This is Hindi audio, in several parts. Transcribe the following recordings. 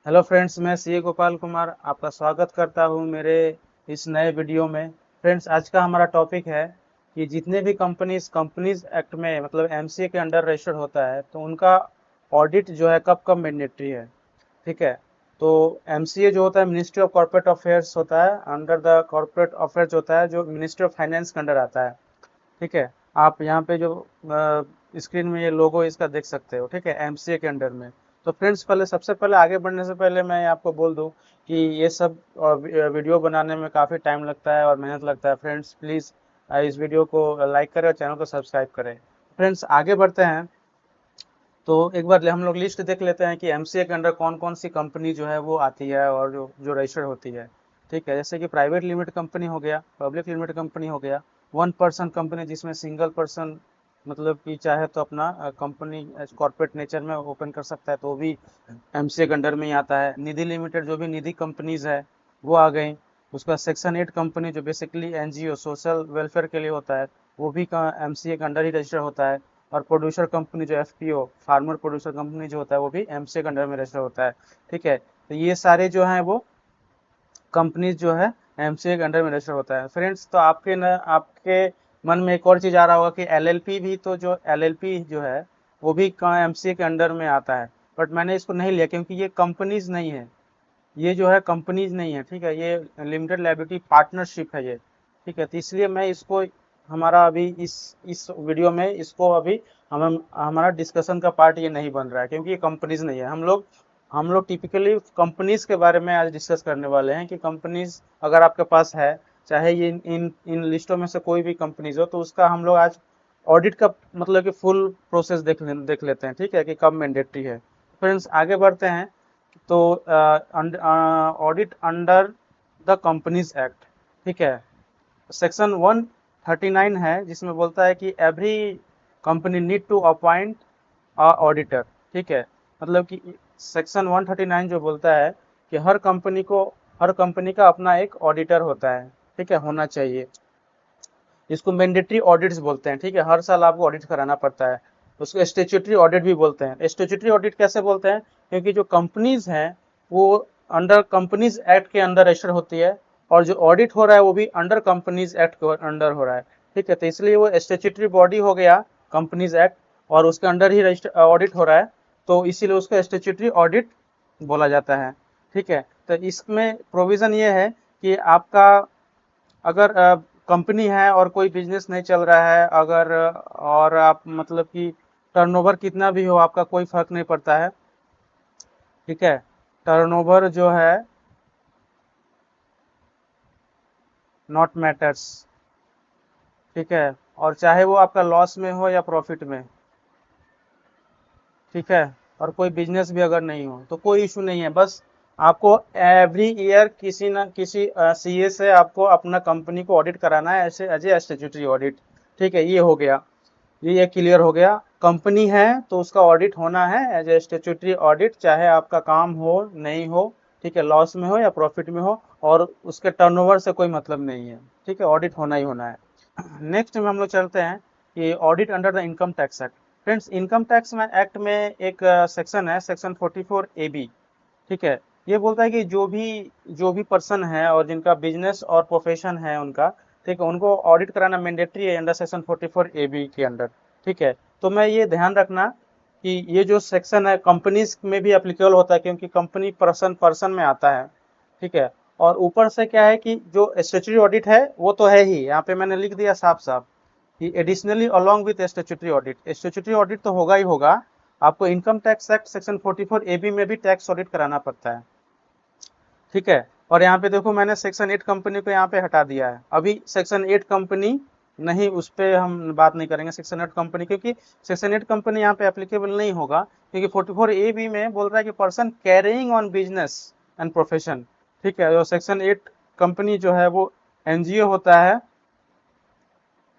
हेलो फ्रेंड्स, मैं सी ए गोपाल कुमार आपका स्वागत करता हूं मेरे इस नए वीडियो में। फ्रेंड्स, आज का हमारा टॉपिक है कि जितने भी कंपनीज एक्ट में मतलब एमसीए के अंडर रजिस्टर्ड होता है तो उनका ऑडिट जो है कब कब मैंडेटरी है। ठीक है। तो एमसीए जो होता है मिनिस्ट्री ऑफ कॉर्पोरेट अफेयर्स होता है, अंडर द कॉर्पोरेट अफेयर्स होता है जो मिनिस्ट्री ऑफ फाइनेंस के अंडर आता है। ठीक है। आप यहाँ पे जो स्क्रीन में ये लोगो इसका देख सकते हो, ठीक है, एमसीए के अंडर में। तो फ्रेंड्स, पहले सबसे पहले आगे बढ़ने से पहले मैं आपको बोल दूं कि ये सब वीडियो बनाने में काफ़ी टाइम लगता है और मेहनत लगता है। फ्रेंड्स प्लीज़ इस वीडियो को लाइक करें और चैनल को सब्सक्राइब करें। फ्रेंड्स, आगे बढ़ते हैं। तो एक बार हम लोग लिस्ट देख लेते हैं कि एमसीए के अंडर कौन कौन सी कंपनी जो है वो आती है और जो जो रजिस्टर्ड होती है। ठीक है, जैसे कि प्राइवेट लिमिटेड कंपनी हो गया, पब्लिक लिमिटेड कंपनी हो गया, वन पर्सन कंपनी जिसमें सिंगल पर्सन मतलब कि चाहे तो अपना कंपनी कॉर्पोरेट नेचर में ओपन कर सकता है तो वो भी एमसीए के अंडर में ही आता है। निधि लिमिटेड जो भी निधि कंपनीज है वो आ गई। उसका सेक्शन 8 कंपनी जो बेसिकली एनजीओ सोशल वेलफेयर के लिए होता है वो भी एमसीए के अंडर ही रजिस्टर होता है। और प्रोड्यूसर कंपनी जो एफपीओ फार्मर प्रोड्यूसर कंपनी जो होता है वो भी एमसीए के अंडर में रजिस्टर होता है। ठीक है, तो ये सारे जो हैं वो कंपनीज जो है एमसीए के अंडर में रजिस्टर होता है। फ्रेंड्स, तो आपके मन में एक और चीज़ आ रहा होगा कि एलएलपी भी, तो जो एलएलपी जो है वो भी एमसीए के अंडर में आता है। बट मैंने इसको नहीं लिया क्योंकि ये कंपनीज नहीं है, ये जो है कंपनीज नहीं है। ठीक है, ये लिमिटेड लायबिलिटी पार्टनरशिप है ये। ठीक है, तो इसलिए मैं इसको हमारा अभी इस वीडियो में इसको अभी हम हमारा डिस्कशन का पार्ट ये नहीं बन रहा है क्योंकि ये कंपनीज नहीं है। हम लोग टिपिकली कंपनीज के बारे में आज डिस्कस करने वाले हैं कि कंपनीज अगर आपके पास है, चाहे ये इन इन लिस्टों में से कोई भी कंपनीज हो, तो उसका हम लोग आज ऑडिट का मतलब कि फुल प्रोसेस देख लेते हैं। ठीक है, कि कब मैंडेटरी है। फ्रेंड्स, आगे बढ़ते हैं। तो audit under the companies act, ठीक है, सेक्शन 139 है जिसमें बोलता है कि every company need to appoint a auditor. ठीक है, मतलब कि सेक्शन 139 जो बोलता है कि हर कंपनी का अपना एक ऑडिटर होता है। ठीक है, होना चाहिए। इसको मैंडेटरी ऑडिट्स बोलते हैं। ठीक है, हर साल आपको ऑडिट कराना पड़ता है। उसको स्टेच्यूटरी ऑडिट भी बोलते हैं। स्टेच्यूटरी ऑडिट कैसे बोलते हैं? क्योंकि जो कंपनीज हैं वो अंडर कंपनीज एक्ट के अंदर रजिस्टर होती है और जो ऑडिट हो रहा है वो भी अंडर कंपनीज एक्ट के अंडर हो रहा है। ठीक है, तो इसलिए वो स्टेच्यूटरी बॉडी हो गया कंपनीज एक्ट और उसके अंडर ही रजिस्टर ऑडिट हो रहा है, तो इसीलिए उसको स्टेच्यूटरी ऑडिट बोला जाता है। ठीक है, तो इसमें प्रोविजन ये है कि आपका अगर कंपनी है और कोई बिजनेस नहीं चल रहा है, अगर और आप मतलब कि टर्नओवर कितना भी हो आपका कोई फर्क नहीं पड़ता है। ठीक है, टर्नओवर जो है नॉट मैटर्स। ठीक है, और चाहे वो आपका लॉस में हो या प्रॉफिट में। ठीक है, और कोई बिजनेस भी अगर नहीं हो तो कोई इशू नहीं है। बस आपको एवरी ईयर किसी न किसी सीए से आपको अपना कंपनी को ऑडिट कराना है, ऐसे एज ए स्टेट्यूटरी ऑडिट। ठीक है, ये हो गया, ये क्लियर हो गया। कंपनी है तो उसका ऑडिट होना है एज ए स्टेट्यूटरी ऑडिट, चाहे आपका काम हो नहीं हो। ठीक है, लॉस में हो या प्रॉफिट में हो, और उसके टर्नओवर से कोई मतलब नहीं है। ठीक है, ऑडिट होना ही होना है। नेक्स्ट में हम लोग चलते हैं कि audit under the income tax act. Friends, income tax में एक्ट में एक सेक्शन है, सेक्शन 44 ए बी। ठीक है, ये बोलता है कि जो भी पर्सन है और जिनका बिजनेस और प्रोफेशन है उनका, ठीक है, उनको ऑडिट कराना मैंडेटरी है अंडर सेक्शन 44 ए बी के अंडर। ठीक है, तो मैं ये ध्यान रखना कि ये जो सेक्शन है कंपनीज में भी एप्लीकेबल होता है क्योंकि कंपनी पर्सन पर्सन में आता है। ठीक है, और ऊपर से क्या है कि जो स्टेचुटरी ऑडिट है वो तो है ही, यहाँ पे मैंने लिख दिया साफ साफ कि additionally along with statutory audit, statutory audit तो होगा ही होगा। आपको income tax act section 44 A B में भी टैक्स ऑडिट कराना पड़ता है। ठीक है, और यहाँ पे देखो मैंने सेक्शन 8 कंपनी को यहाँ पे हटा दिया है। अभी सेक्शन 8 कंपनी नहीं, उस पर हम बात नहीं करेंगे सेक्शन 8 कंपनी, क्योंकि सेक्शन 8 कंपनी यहाँ पे एप्लीकेबल नहीं होगा क्योंकि 44 ए बी में बोल रहा है कि person carrying on business and profession. ठीक है, जो सेक्शन 8 कंपनी जो है वो एनजीओ होता है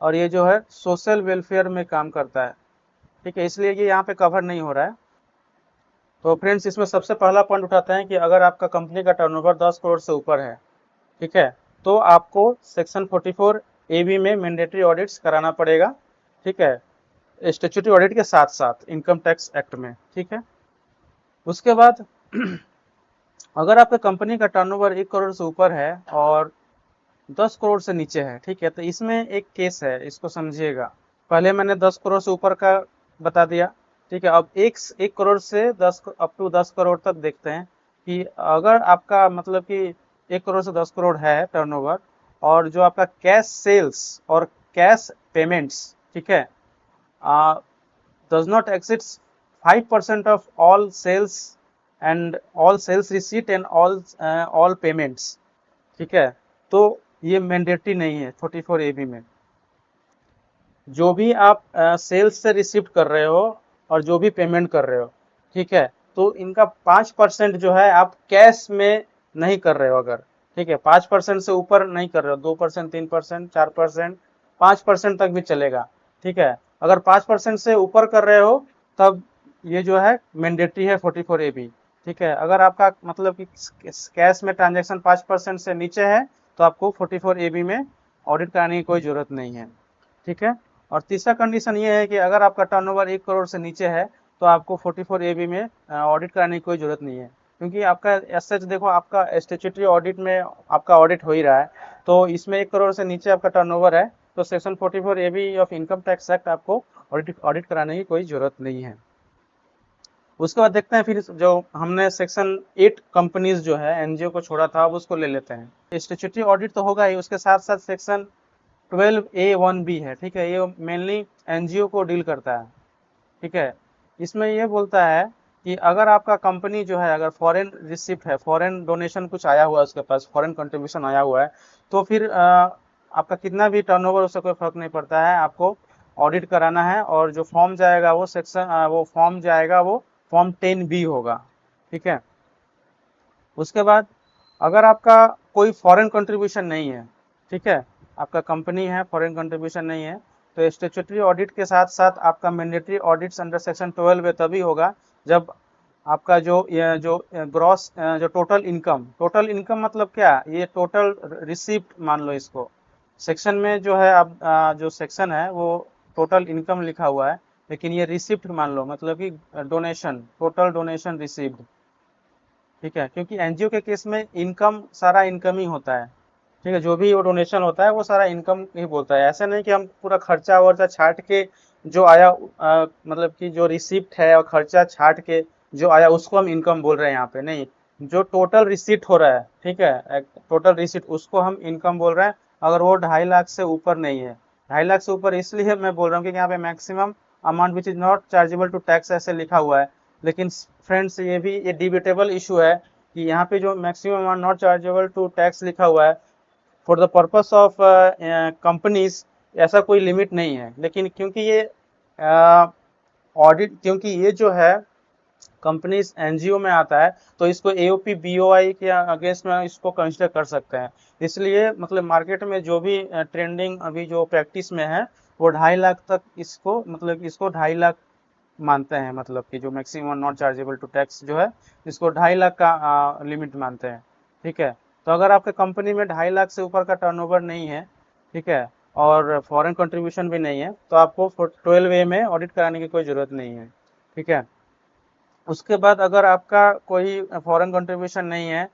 और ये जो है सोशल वेलफेयर में काम करता है। ठीक है, इसलिए ये यहाँ पे कवर नहीं हो रहा है। तो फ्रेंड्स, इसमें सबसे पहला पॉइंट उठाते हैं कि अगर आपका कंपनी का टर्नओवर 10 करोड़ से ऊपर है, ठीक है, तो आपको सेक्शन 44 ए बी में मैंडेटरी ऑडिट्स कराना पड़ेगा। ठीक है, स्टेट्यूटरी ऑडिट के साथ साथ इनकम टैक्स एक्ट में। ठीक है, उसके बाद अगर आपका कंपनी का टर्नओवर 1 करोड़ से ऊपर है और 10 करोड़ से नीचे है, ठीक है, तो इसमें एक केस है, इसको समझिएगा। पहले मैंने 10 करोड़ से ऊपर का बता दिया, ठीक है। अब एक करोड़ से 10 अप टू 10 करोड़ तक देखते हैं कि अगर आपका मतलब कि 1 करोड़ से 10 करोड़ है टर्नओवर, और जो आपका कैश सेल्स और कैश पेमेंट्स, ठीक है, does not exceed 5% of all sales and all sales receipt and all payments, ठीक है, तो ये मैंडेटरी नहीं है 44AB में। जो भी आप सेल्स से रिसीव कर रहे हो और जो भी पेमेंट कर रहे हो, ठीक है, तो इनका 5% जो है आप कैश में नहीं कर रहे हो अगर, ठीक है, 5% से ऊपर नहीं कर रहे हो, 2%, 3%, 4%, 5% तक भी चलेगा, ठीक है। अगर 5% से ऊपर कर रहे हो तब ये जो है मैंडेटरी है 44AB, ठीक है। अगर आपका मतलब कि कैश में ट्रांजेक्शन 5% से नीचे है तो आपको 44AB में ऑडिट कराने की कोई जरूरत नहीं है, ठीक है। और तीसरा कंडीशन ये है कि अगर आपका टर्नओवर 1 करोड़ से नीचे है तो आपको 44AB में ऑडिट कराने की कोई जरूरत नहीं है, क्योंकि आपका एसएच देखो, आपका स्टैट्यूटरी ऑडिट में आपका ऑडिट हो ही रहा है, तो इसमें 1 करोड़ से नीचे आपका टर्नओवर है तो section 44AB of income tax act आपको ऑडिट कराने की कोई जरूरत नहीं है। उसके बाद देखते हैं फिर जो हमने सेक्शन 8 कंपनीज जो है एनजीओ को छोड़ा था, अब उसको ले लेते हैं। स्टैट्यूटरी ऑडिट तो होगा ही, उसके साथ साथ सेक्शन 12A1B है, ठीक है, ये मेनली एनजीओ को डील करता है, ठीक है। इसमें ये बोलता है कि अगर आपका कंपनी जो है अगर फॉरेन रिसिप्ट है, फॉरेन डोनेशन कुछ आया हुआ है उसके पास, फॉरेन कंट्रीब्यूशन आया हुआ है, तो फिर आपका कितना भी टर्नओवर उससे कोई फर्क नहीं पड़ता है, आपको ऑडिट कराना है। और जो फॉर्म जाएगा वो वो फॉर्म जाएगा, वो फॉर्म 10B होगा, ठीक है। उसके बाद अगर आपका कोई फॉरेन कंट्रीब्यूशन नहीं है, ठीक है, आपका कंपनी है, फॉरेन कंट्रीब्यूशन नहीं है, तो स्टैट्यूटरी ऑडिट के साथ साथ आपका मैंडेटरी ऑडिट्स अंडर सेक्शन 12 में तभी होगा जब आपका जो ग्रॉस जो टोटल इनकम मतलब क्या, ये टोटल रिसीप्ट मान लो इसको। सेक्शन में जो है आप जो सेक्शन है वो टोटल इनकम लिखा हुआ है, लेकिन ये रिसिप्ट मान लो, मतलब कि डोनेशन, टोटल डोनेशन रिसीव्ड, ठीक है, क्योंकि एनजीओ के केस में इनकम सारा इनकम ही होता है, ठीक है, जो भी वो डोनेशन होता है वो सारा इनकम ही बोलता है। ऐसा नहीं कि हम पूरा खर्चा वर्चा छाट के जो आया मतलब कि जो रिसिप्ट है और खर्चा छाट के जो आया उसको हम इनकम बोल रहे हैं यहाँ पे, नहीं, जो टोटल रिसीट हो रहा है, ठीक है, टोटल रिसीट उसको हम इनकम बोल रहे हैं, अगर वो 2.5 लाख से ऊपर नहीं है। 2.5 लाख से ऊपर इसलिए मैं बोल रहा हूँ क्योंकि यहाँ पे maximum amount which is not chargeable to tax ऐसे लिखा हुआ है, लेकिन फ्रेंड्स ये डिबेटेबल इशू है कि यहाँ पे जो maximum amount not chargeable to tax लिखा हुआ है for the purpose of companies, ऐसा कोई लिमिट नहीं है, लेकिन क्योंकि ये ऑडिट क्योंकि ये जो है कंपनीज एनजीओ में आता है तो इसको एओपी बीओआई के अगेंस्ट में इसको कंसिडर कर सकते हैं। इसलिए मतलब मार्केट में जो भी ट्रेंडिंग अभी जो प्रैक्टिस में है वो 2.5 लाख तक इसको, मतलब इसको 2.5 लाख मानते हैं, मतलब कि जो maximum not chargeable to tax जो है इसको 2.5 लाख का लिमिट मानते हैं, ठीक है। तो अगर आपके कंपनी में 2.5 लाख से ऊपर का टर्नओवर नहीं है, ठीक है, और फॉरेन कंट्रीब्यूशन भी नहीं है, तो आपको 12A में ऑडिट कराने की कोई ज़रूरत नहीं है, ठीक है। उसके बाद अगर आपका कोई फॉरेन कंट्रीब्यूशन नहीं है,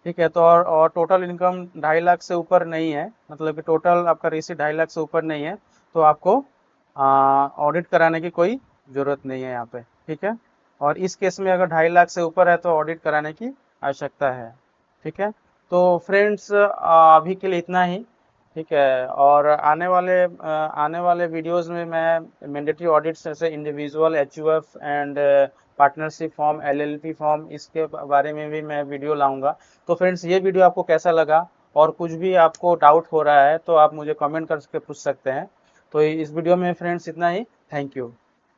ठीक है, तो और टोटल इनकम 2.5 लाख से ऊपर नहीं है, मतलब कि टोटल आपका रिसीट 2.5 लाख से ऊपर नहीं है, तो आपको ऑडिट कराने की कोई ज़रूरत नहीं है यहाँ पे, ठीक है। और इस केस में अगर 2.5 लाख से ऊपर है तो ऑडिट कराने की आवश्यकता है, ठीक है। तो फ्रेंड्स अभी के लिए इतना ही, ठीक है। और आने वाले वीडियोस में मैं मैंडेटरी ऑडिट्स जैसे individual HUF and partnership form, LLP form, इसके बारे में भी मैं वीडियो लाऊंगा। तो फ्रेंड्स ये वीडियो आपको कैसा लगा, और कुछ भी आपको डाउट हो रहा है तो आप मुझे कमेंट करके पूछ सकते हैं। तो इस वीडियो में फ्रेंड्स इतना ही, थैंक यू।